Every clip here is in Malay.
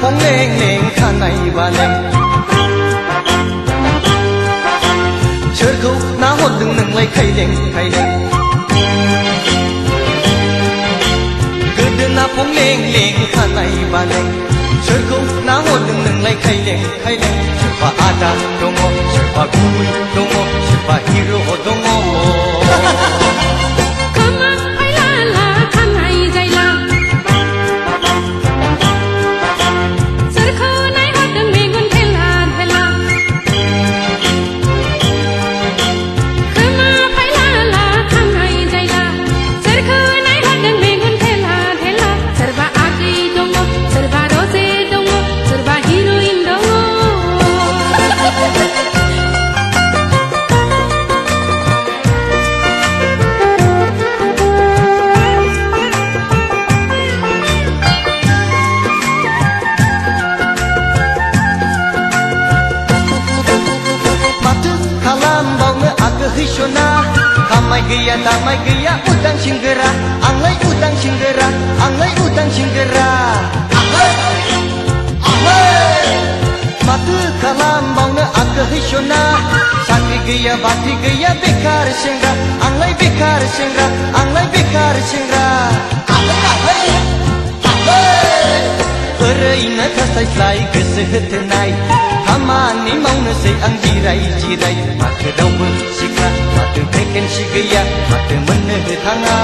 phong leng leng khanai baleng Churku na hot dung nang lai khai leng Gudna phong leng leng khanai baleng Churku na hot dung nang lai khai leng Siapa ada dongo siapa kui dongo siapa hero dongo Hishona kamai gaya damai gaya udang singgera anglai udang singgera matu kalam bauna aga hishona sakri gaya bati gaya bekar singra anglai bekar singra Ina kasai slai kesehetenai Hamani mauna say ang jirai Mata dawa sikla Mata beken sigaya Mata menehutanga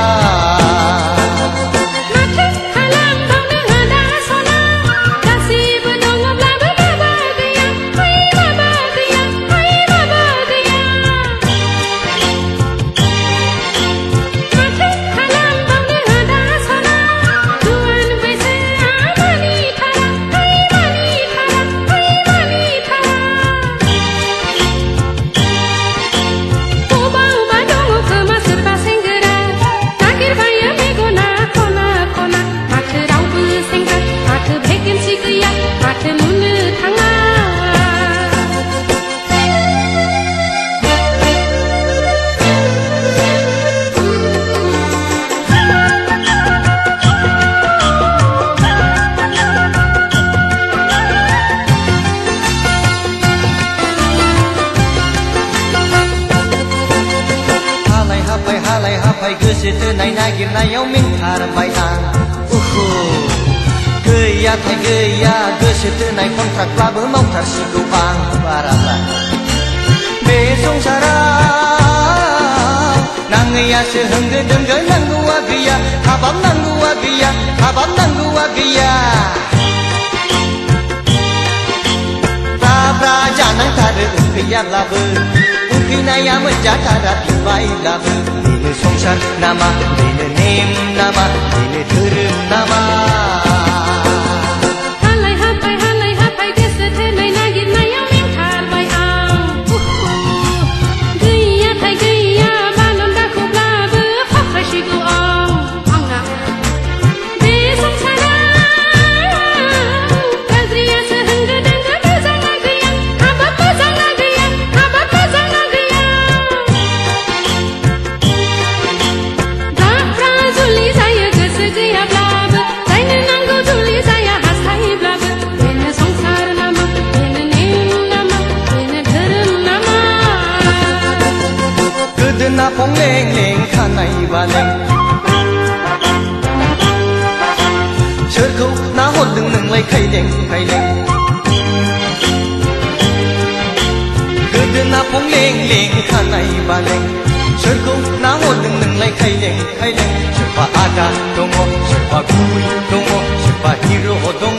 Gosetenai nagirnayaw mintarabay ang Gaya tay gaya gosetenai kontrak labe mautar sigo ang barala Besong sarang Nangaya sehengge dengge nanggua gaya Habam nanggua gaya Rabra janang tare gaya labe Ukinaya menjatara tibai labe Songsar nama, dene nem nama, dene dherum nama Halai hapai gesetenai nagirnayaw mintarbai ang Gaya tai gaya balon dakub labe fakra sigo ang Besong sarang Gazriya sehengge dengge bezanga gaya Habab bezanga gaya Na phong leng leng khanai baleng Churku na hot dung nang lai khai leng Gudna phong leng leng khanai baleng Churku na hot dung nang lai khai leng Siapa ada dongo siapa kui dongo siapa hero dongo